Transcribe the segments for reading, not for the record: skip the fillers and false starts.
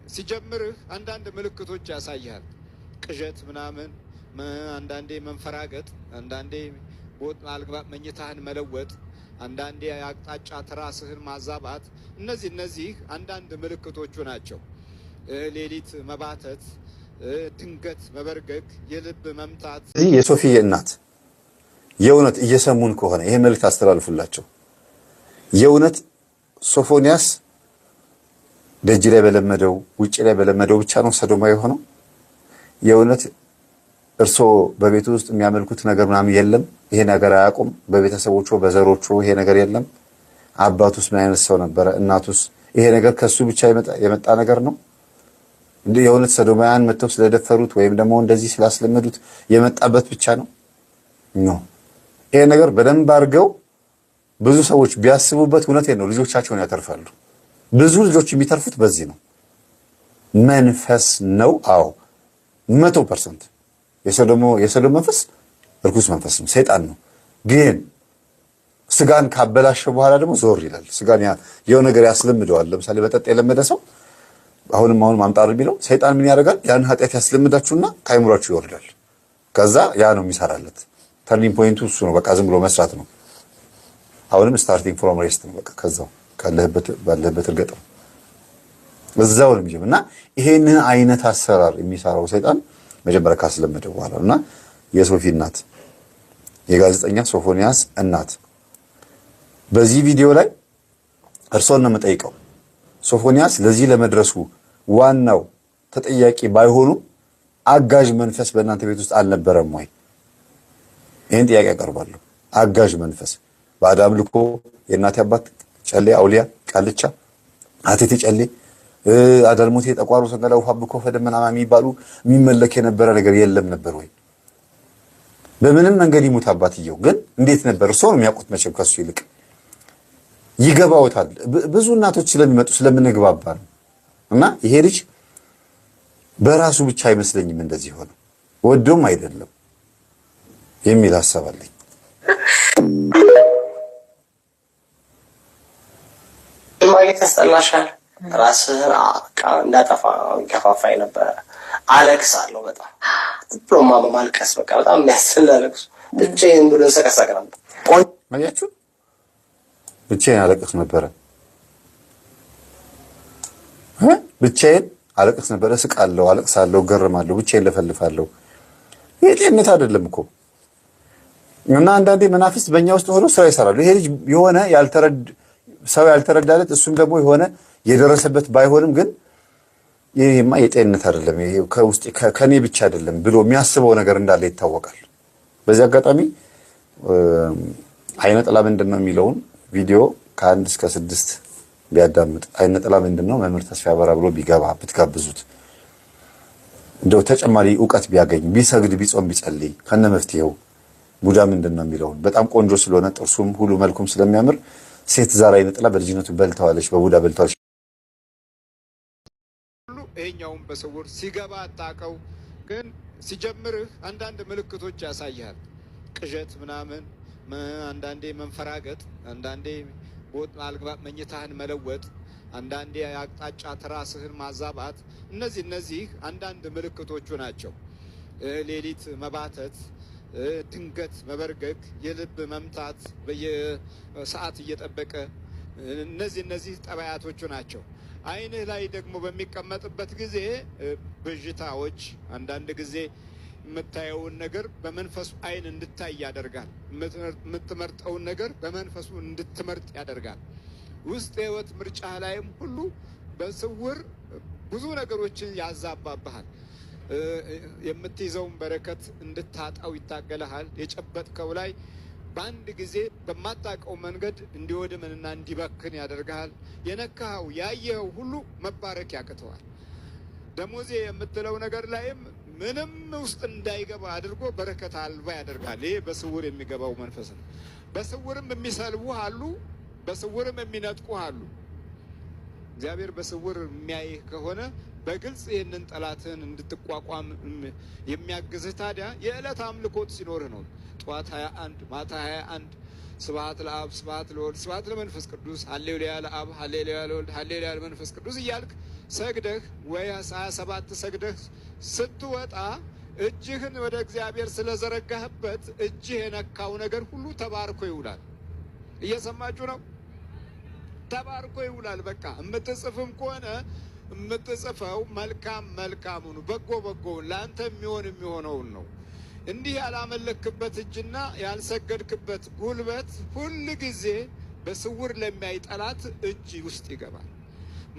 ሲጀምርህ አንዳንድ ምልክቶች ያሳያል። ቅዠት ምናምን፣ አንዳንዴ መንፈራገጥ፣ አንዳንዴ ቦት አልግባ መኝታህን መለወጥ፣ አንዳንዴ አቅጣጫ ትራስህን ማዛባት፣ እነዚህ አንዳንድ ምልክቶቹ ናቸው። ሌሊት መባተት፣ ድንገት መበርገግ፣ የልብ መምታት። እዚህ የሶፊዬ እናት የእውነት እየሰሙን ከሆነ ይሄ መልእክት አስተላልፉላቸው። የእውነት ሶፎንያስ ደጅ ላይ በለመደው ውጪ ላይ በለመደው ብቻ ነው ሰዶማዊ የሆነው? የእውነት እርሶ በቤቱ ውስጥ የሚያመልኩት ነገር ምናምን የለም? ይሄ ነገር አያውቁም? በቤተሰቦቹ በዘሮቹ ይሄ ነገር የለም? አባቱስ ምን አይነት ሰው ነበረ? እናቱስ? ይሄ ነገር ከሱ ብቻ የመጣ ነገር ነው? እንዴ የእውነት ሰዶማውያን መተው ስለደፈሩት ወይም ደግሞ እንደዚህ ስላስለመዱት የመጣበት ብቻ ነው? ነው ይሄ ነገር በደንብ አድርገው ብዙ ሰዎች ቢያስቡበት እውነቴን ነው ልጆቻቸውን ያተርፋሉ። ብዙ ልጆች የሚተርፉት በዚህ ነው። መንፈስ ነው። አዎ 100% የሰዶም መንፈስ እርኩስ መንፈስ ነው፣ ሰይጣን ነው። ግን ስጋን ካበላሸ በኋላ ደግሞ ዞር ይላል። ስጋን የሆነ ነገር ያስለምደዋል። ለምሳሌ በጠጥ የለመደ ሰው አሁንም አምጣር ቢለው ሰይጣን ምን ያደርጋል? ያን ኃጢአት ያስለምዳችሁና ካይምሯችሁ ይወርዳል። ከዛ ያ ነው የሚሰራለት። ተርኒንግ ፖይንቱ እሱ ነው። በቃ ዝም ብሎ መስራት ነው። አሁንም ስታርቲንግ ፍሮም ሬስት ነው። በቃ ከዛው ባለህበት እርገጥ ነው እዛው ነው የሚጀምር እና ይሄንን አይነት አሰራር የሚሰራው ሰይጣን መጀመሪያ ካስለመደ በኋላ እና የሶፊ እናት የጋዜጠኛ ሶፎንያስ እናት በዚህ ቪዲዮ ላይ እርሶን ነው የምጠይቀው። ሶፎንያስ ለዚህ ለመድረሱ ዋናው ተጠያቂ ባይሆኑ አጋዥ መንፈስ በእናንተ ቤት ውስጥ አልነበረም ወይ? ይሄን ጥያቄ አቀርባለሁ። አጋዥ መንፈስ ባዕድ አምልኮ፣ የእናቴ አባት ጨሌ፣ አውሊያ፣ ቃልቻ፣ አቴቴ ጨሌ፣ አዳልሞቴ፣ ጠቋሩ፣ ሰንገላ፣ ውሃ ብኮ ፈደመናማ የሚባሉ የሚመለክ የነበረ ነገር የለም ነበር ወይ? በምንም መንገድ ይሙት አባትየው ግን እንዴት ነበር? እርሶ ነው የሚያውቁት መቼም ከሱ ይልቅ ይገባውታል። ብዙ እናቶች ስለሚመጡ ስለምንግባባ ነው። እና ይሄ ልጅ በራሱ ብቻ አይመስለኝም እንደዚህ ሆነ፣ ወዶም አይደለም የሚል ሐሳብ አለኝ። ማየት ያስጠላሻል። ራስህን እንዳጠፋ ከፋፋይ ነበር። አለቅሳለሁ በጣም ዲፕሎማ በማልቀስ በቃ በጣም የሚያስለቅስ ብቻዬን ብሎ ሰቀሰቅ ነበር። አያችሁ ብቻዬን አለቅስ ነበረ። ብቻዬን አለቅስ ነበረ። ስቃለሁ፣ አለቅሳለሁ፣ ገርማለሁ፣ ብቻዬን ለፈልፋለሁ። ይሄ ጤንነት አይደለም እኮ። እና አንዳንዴ መናፍስት በእኛ ውስጥ ሆኖ ስራ ይሰራሉ። ይሄ ልጅ የሆነ ሰው ያልተረዳለት እሱም ደግሞ የሆነ የደረሰበት ባይሆንም ግን ይሄማ የጤንነት አይደለም፣ ይሄ ከውስጥ ከኔ ብቻ አይደለም ብሎ የሚያስበው ነገር እንዳለ ይታወቃል። በዚህ አጋጣሚ አይነ ጥላ ምንድነው የሚለውን ቪዲዮ ከ1 እስከ 6 ቢያዳምጥ፣ አይነ ጥላ ምንድነው መምህር ተስፋ ያበራ ብሎ ቢገባ ብትጋብዙት፣ እንደው ተጨማሪ ዕውቀት ቢያገኝ፣ ቢሰግድ፣ ቢጾም፣ ቢጸልይ ከነ መፍትሄው ቡዳ ምንድነው የሚለውን በጣም ቆንጆ ስለሆነ ጥርሱም ሁሉ መልኩም ስለሚያምር ሴት ዛሬ አይነ ጥላ በልጅነቱ በልተዋለች፣ በቡዳ በልተዋለች። ይሄኛውን በስውር ሲገባ አጣቀው ግን ሲጀምርህ አንዳንድ ምልክቶች ያሳያል። ቅዠት ምናምን፣ አንዳንዴ መንፈራገጥ፣ አንዳንዴ ቦት አልግባ መኝታህን መለወጥ፣ አንዳንዴ አቅጣጫ ትራስህን ማዛባት፣ እነዚህ አንዳንድ ምልክቶቹ ናቸው። ሌሊት መባተት፣ ድንገት መበርገግ፣ የልብ መምታት በየሰዓት እየጠበቀ እነዚህ ጠባያቶቹ ናቸው። አይንህ ላይ ደግሞ በሚቀመጥበት ጊዜ ብዥታዎች፣ አንዳንድ ጊዜ የምታየውን ነገር በመንፈሱ አይን እንድታይ ያደርጋል። የምትመርጠውን ነገር በመንፈሱ እንድትመርጥ ያደርጋል። ውስጥ የህይወት ምርጫ ላይም ሁሉ በስውር ብዙ ነገሮችን ያዛባብሃል። የምትይዘውን በረከት እንድታጣው ይታገልሃል። የጨበጥከው ላይ በአንድ ጊዜ በማታውቀው መንገድ እንዲወድምንና እንዲበክን ያደርግሃል። የነካኸው ያየኸው ሁሉ መባረክ ያቅተዋል። ደሞዜ የምትለው ነገር ላይም ምንም ውስጥ እንዳይገባ አድርጎ በረከት አልባ ያደርጋል። ይሄ በስውር የሚገባው መንፈስ ነው። በስውርም የሚሰልቡህ አሉ፣ በስውርም የሚነጥቁህ አሉ። እግዚአብሔር በስውር የሚያይህ ከሆነ በግልጽ ይህንን ጠላትህን እንድትቋቋም የሚያግዝህ ታዲያ የዕለት አምልኮት ሲኖርህ ነው። ጠዋት 21 ማታ 21 ስብሐት ለአብ ስብሐት ለወልድ ስብሐት ለመንፈስ ቅዱስ ሃሌሉያ ለአብ ሃሌሉያ ለወልድ ሃሌሉያ ለመንፈስ ቅዱስ እያልክ ሰግደህ ወይ 27 ሰግደህ ስትወጣ እጅህን ወደ እግዚአብሔር ስለዘረጋህበት እጅህ የነካው ነገር ሁሉ ተባርኮ ይውላል። እየሰማችሁ ነው? ተባርኮ ይውላል። በቃ የምትጽፍም ከሆነ የምትጽፈው መልካም መልካሙን በጎ በጎውን ለአንተ የሚሆነውን ነው። እንዲህ ያላመለክበት እጅና ያልሰገድክበት ጉልበት ሁል ጊዜ በስውር ለሚያይ ጠላት እጅ ውስጥ ይገባል።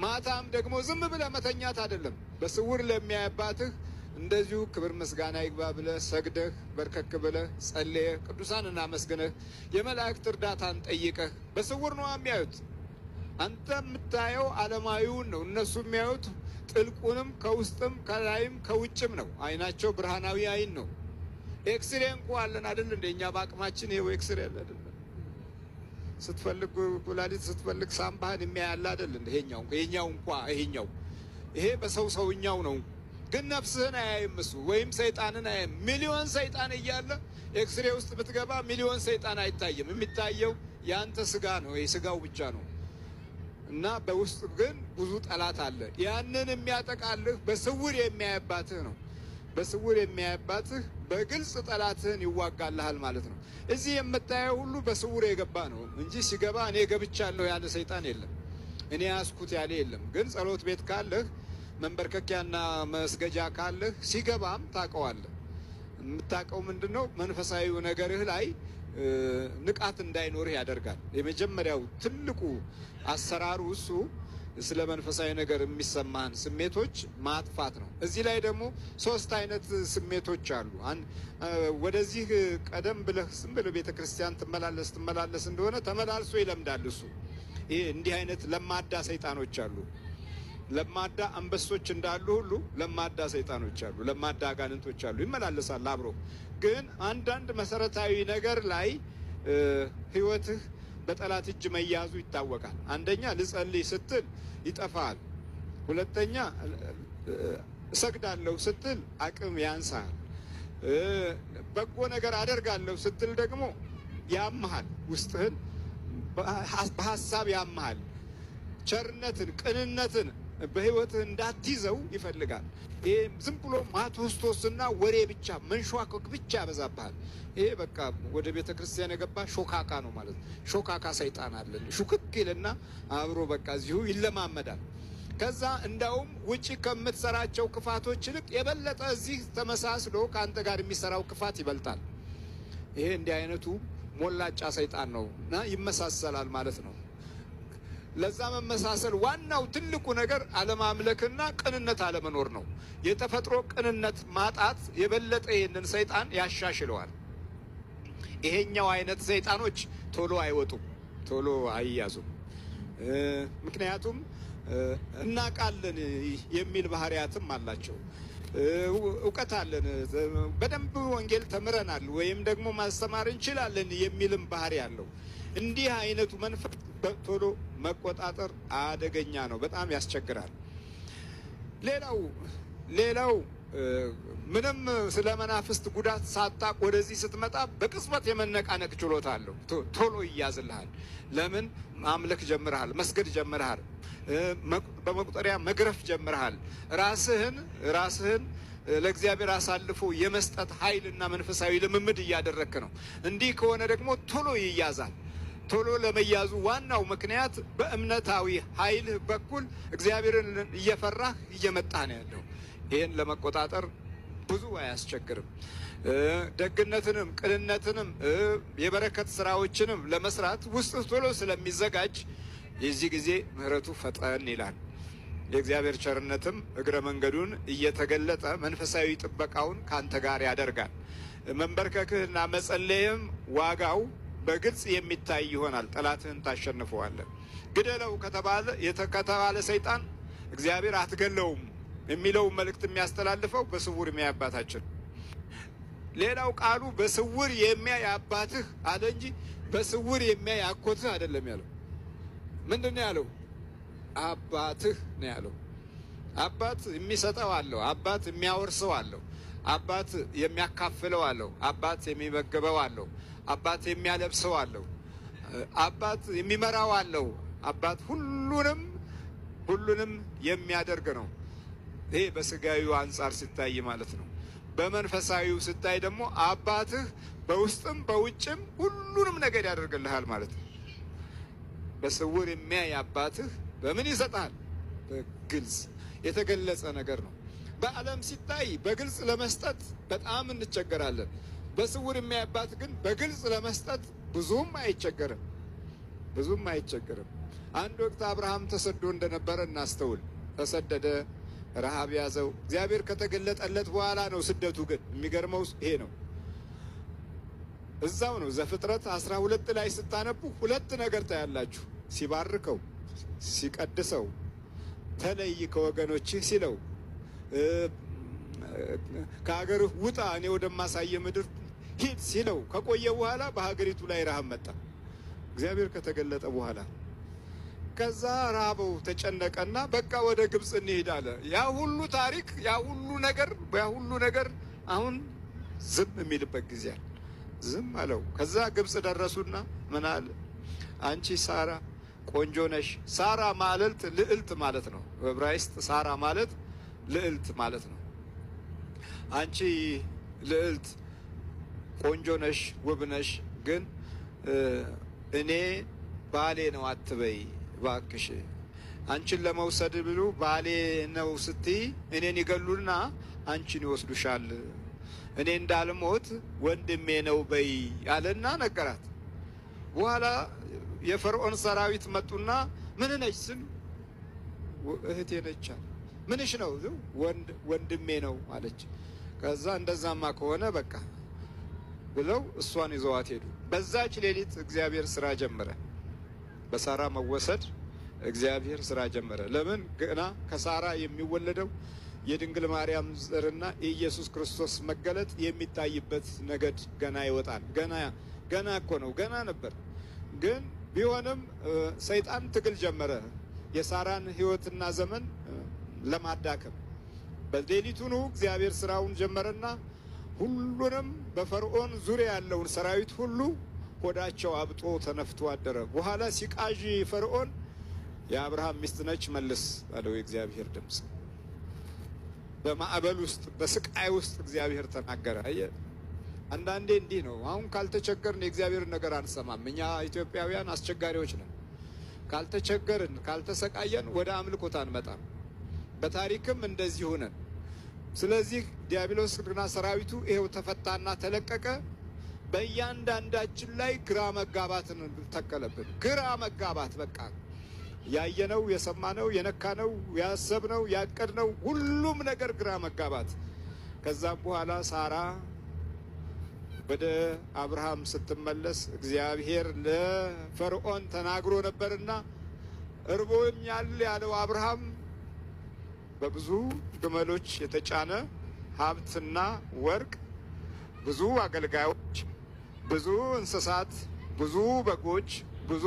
ማታም ደግሞ ዝም ብለህ መተኛት አይደለም። በስውር ለሚያይባትህ እንደዚሁ ክብር ምስጋና ይግባ ብለህ ሰግደህ በርከክ ብለህ ጸልየህ ቅዱሳን እናመስግነህ የመላእክት እርዳታን ጠይቀህ በስውር ነው የሚያዩት። አንተ የምታየው ዓለማዊውን ነው፣ እነሱ የሚያዩት ጥልቁንም ከውስጥም ከላይም ከውጭም ነው። አይናቸው ብርሃናዊ አይን ነው። ኤክስሬ እንኳ አለን አይደል? እንደኛ በአቅማችን ይሄው ኤክስሬ አለ አይደል? ስትፈልግ ኩላሊት ስትፈልግ ሳምባህን የሚያያለ አይደል? ይሄኛው ይሄ ሰውኛው ነው። ግን ነፍስህን አያይም እሱ፣ ወይም ሰይጣንን አያይም። ሚሊዮን ሰይጣን እያለ ኤክስሬ ውስጥ ብትገባ ሚሊዮን ሰይጣን አይታይም። የሚታየው የአንተ ስጋ ነው፣ ስጋው ብቻ ነው። እና በውስጥ ግን ብዙ ጠላት አለ። ያንን የሚያጠቃልህ በስውር የሚያይባትህ ነው። በስውር የሚያይባትህ በግልጽ ጠላትህን ይዋጋልሃል ማለት ነው። እዚህ የምታየው ሁሉ በስውር የገባ ነው እንጂ ሲገባ እኔ ገብቻለሁ ያለ ሰይጣን የለም፣ እኔ ያስኩት ያለ የለም። ግን ጸሎት ቤት ካለህ መንበርከኪያና መስገጃ ካለህ ሲገባም ታውቀዋለህ። የምታውቀው ምንድን ነው? መንፈሳዊ ነገርህ ላይ ንቃት እንዳይኖርህ ያደርጋል። የመጀመሪያው ትልቁ አሰራሩ እሱ ስለ መንፈሳዊ ነገር የሚሰማህን ስሜቶች ማጥፋት ነው። እዚህ ላይ ደግሞ 3 አይነት ስሜቶች አሉ። ወደዚህ ቀደም ብለህ ዝም ብለህ ቤተ ክርስቲያን ትመላለስ እንደሆነ ተመላልሶ ይለምዳል እሱ። ይሄ እንዲህ አይነት ለማዳ ሰይጣኖች አሉ። ለማዳ አንበሶች እንዳሉ ሁሉ ለማዳ ሰይጣኖች አሉ፣ ለማዳ አጋንንቶች አሉ። ይመላለሳል አብሮ። ግን አንዳንድ መሰረታዊ ነገር ላይ ህይወትህ በጠላት እጅ መያዙ ይታወቃል። አንደኛ ልጸልይ ስትል ይጠፋል። ሁለተኛ እሰግዳለሁ ስትል አቅም ያንሳል። በጎ ነገር አደርጋለሁ ስትል ደግሞ ያመሃል፣ ውስጥህን በሀሳብ ያመሃል። ቸርነትን፣ ቅንነትን በህይወትህ እንዳትይዘው ይፈልጋል። ይሄ ዝም ብሎ ማቶስቶስና ወሬ ብቻ መንሸዋኮክ ብቻ ያበዛብሃል። ይሄ በቃ ወደ ቤተ ክርስቲያን የገባ ሾካካ ነው ማለት ነው። ሾካካ ሰይጣን አለን። ሹክክ ይልና አብሮ በቃ እዚሁ ይለማመዳል። ከዛ እንዳውም ውጪ ከምትሰራቸው ክፋቶች ይልቅ የበለጠ እዚህ ተመሳስሎ ከአንተ ጋር የሚሰራው ክፋት ይበልጣል። ይሄ እንዲህ አይነቱ ሞላጫ ሰይጣን ነው እና ይመሳሰላል ማለት ነው። ለዛ መመሳሰል ዋናው ትልቁ ነገር አለማምለክና ቅንነት አለመኖር ነው። የተፈጥሮ ቅንነት ማጣት የበለጠ ይህንን ሰይጣን ያሻሽለዋል። ይሄኛው አይነት ሰይጣኖች ቶሎ አይወጡም፣ ቶሎ አይያዙም። ምክንያቱም እናቃለን የሚል ባህሪያትም አላቸው። እውቀት አለን፣ በደንብ ወንጌል ተምረናል፣ ወይም ደግሞ ማስተማር እንችላለን የሚልም ባህሪ አለው። እንዲህ አይነቱ መንፈስ ቶሎ መቆጣጠር አደገኛ ነው፣ በጣም ያስቸግራል። ሌላው ምንም ስለ መናፍስት ጉዳት ሳታቅ ወደዚህ ስትመጣ በቅጽበት የመነቃነቅ ችሎታ አለው። ቶሎ ይያዝልሃል። ለምን? ማምለክ ጀምረሃል፣ መስገድ ጀምረሃል፣ በመቁጠሪያ መግረፍ ጀምረሃል። ራስህን ለእግዚአብሔር አሳልፎ የመስጠት ኃይልና መንፈሳዊ ልምምድ እያደረግክ ነው። እንዲህ ከሆነ ደግሞ ቶሎ ይያዛል። ቶሎ ለመያዙ ዋናው ምክንያት በእምነታዊ ኃይል በኩል እግዚአብሔርን እየፈራህ እየመጣህ ነው ያለው። ይህን ለመቆጣጠር ብዙ አያስቸግርም። ደግነትንም ቅንነትንም የበረከት ስራዎችንም ለመስራት ውስጥ ቶሎ ስለሚዘጋጅ የዚህ ጊዜ ምሕረቱ ፈጠን ይላል። የእግዚአብሔር ቸርነትም እግረ መንገዱን እየተገለጠ መንፈሳዊ ጥበቃውን ካንተ ጋር ያደርጋል። መንበርከክህና መጸለይም ዋጋው በግልጽ የሚታይ ይሆናል። ጠላትህን ታሸንፈዋለህ። ግደለው ከተባለ ሰይጣን እግዚአብሔር አትገለውም የሚለው መልእክት የሚያስተላልፈው በስውር የሚያይ አባታችን። ሌላው ቃሉ በስውር የሚያይ አባትህ አለ እንጂ በስውር የሚያይ አጎትህ አይደለም ያለው። ምንድን ነው ያለው? አባትህ ነው ያለው። አባት የሚሰጠው አለው፣ አባት የሚያወርሰው አለው፣ አባት የሚያካፍለው አለው፣ አባት የሚመግበው አለው፣ አባት የሚያለብሰው አለው፣ አባት የሚመራው አለው። አባት ሁሉንም ሁሉንም የሚያደርግ ነው። ይሄ በስጋዊው አንጻር ሲታይ ማለት ነው። በመንፈሳዊው ሲታይ ደግሞ አባትህ በውስጥም በውጭም ሁሉንም ነገር ያደርግልሃል ማለት ነው። በስውር የሚያይ አባትህ በምን ይሰጣል? በግልጽ የተገለጸ ነገር ነው። በዓለም ሲታይ በግልጽ ለመስጠት በጣም እንቸገራለን። በስውር የሚያይ አባት ግን በግልጽ ለመስጠት ብዙም አይቸገርም። አንድ ወቅት አብርሃም ተሰዶ እንደነበረ እናስተውል። ተሰደደ፣ ረሃብ ያዘው። እግዚአብሔር ከተገለጠለት በኋላ ነው ስደቱ። ግን የሚገርመው ይሄ ነው። እዛው ነው ዘፍጥረት 12 ላይ ስታነቡ ሁለት ነገር ታያላችሁ። ሲባርከው፣ ሲቀድሰው፣ ተለይ ከወገኖችህ ሲለው፣ ከሀገርህ ውጣ እኔ ወደማሳየ ምድር ሂድ ሲለው ከቆየ በኋላ በሀገሪቱ ላይ ረሃብ መጣ። እግዚአብሔር ከተገለጠ በኋላ ከዛ ራበው፣ ተጨነቀና በቃ ወደ ግብፅ እንሂድ አለ። ያ ሁሉ ታሪክ፣ ያ ሁሉ ነገር አሁን ዝም የሚልበት ጊዜ አለ። ዝም አለው። ከዛ ግብፅ ደረሱና ምን አለ? አንቺ ሳራ ቆንጆ ነሽ። ሳራ ማለት ልዕልት ማለት ነው። በዕብራይስጥ ሳራ ማለት ልዕልት ማለት ነው። አንቺ ልዕልት ቆንጆ ነሽ፣ ውብ ነሽ፣ ግን እኔ ባሌ ነው አትበይ እባክሽ። አንቺን ለመውሰድ ብሉ ባሌ ነው ስትይ እኔን ይገሉና አንቺን ይወስዱሻል። እኔ እንዳልሞት ወንድሜ ነው በይ አለና ነገራት። በኋላ የፈርዖን ሰራዊት መጡና ምን ነች ስል እህቴ ነች አለ። ምንሽ ነው? ወንድሜ ነው አለች። ከዛ እንደዛማ ከሆነ በቃ ብለው እሷን ይዘዋት ሄዱ። በዛች ሌሊት እግዚአብሔር ስራ ጀመረ። በሳራ መወሰድ እግዚአብሔር ስራ ጀመረ። ለምን? ገና ከሳራ የሚወለደው የድንግል ማርያም ዘርና የኢየሱስ ክርስቶስ መገለጥ የሚታይበት ነገድ ገና ይወጣል። ገና እኮ ነው፣ ገና ነበር። ግን ቢሆንም ሰይጣን ትግል ጀመረ የሳራን ሕይወትና ዘመን ለማዳከም። በሌሊቱኑ እግዚአብሔር ስራውን ጀመረና ሁሉንም በፈርዖን ዙሪያ ያለውን ሰራዊት ሁሉ ሆዳቸው አብጦ ተነፍቶ አደረ። በኋላ ሲቃዥ ፈርዖን የአብርሃም ሚስት ነች መልስ አለው የእግዚአብሔር ድምፅ። በማዕበል ውስጥ በስቃይ ውስጥ እግዚአብሔር ተናገረ። አየህ፣ አንዳንዴ እንዲህ ነው። አሁን ካልተቸገርን የእግዚአብሔርን ነገር አንሰማም። እኛ ኢትዮጵያውያን አስቸጋሪዎች ነን። ካልተቸገርን ካልተሰቃየን ወደ አምልኮት አንመጣም። በታሪክም እንደዚሁ ነን። ስለዚህ ዲያብሎስና ሰራዊቱ ይሄው ተፈታና ተለቀቀ። በእያንዳንዳችን ላይ ግራ መጋባትን ተከለብን። ግራ መጋባት በቃ ያየነው፣ የሰማነው፣ የነካነው፣ ያሰብነው፣ ያቀድነው ሁሉም ነገር ግራ መጋባት። ከዛም በኋላ ሳራ ወደ አብርሃም ስትመለስ እግዚአብሔር ለፈርዖን ተናግሮ ነበርና እርቦኛል ያለው አብርሃም በብዙ ግመሎች የተጫነ ሀብትና ወርቅ፣ ብዙ አገልጋዮች፣ ብዙ እንስሳት፣ ብዙ በጎች፣ ብዙ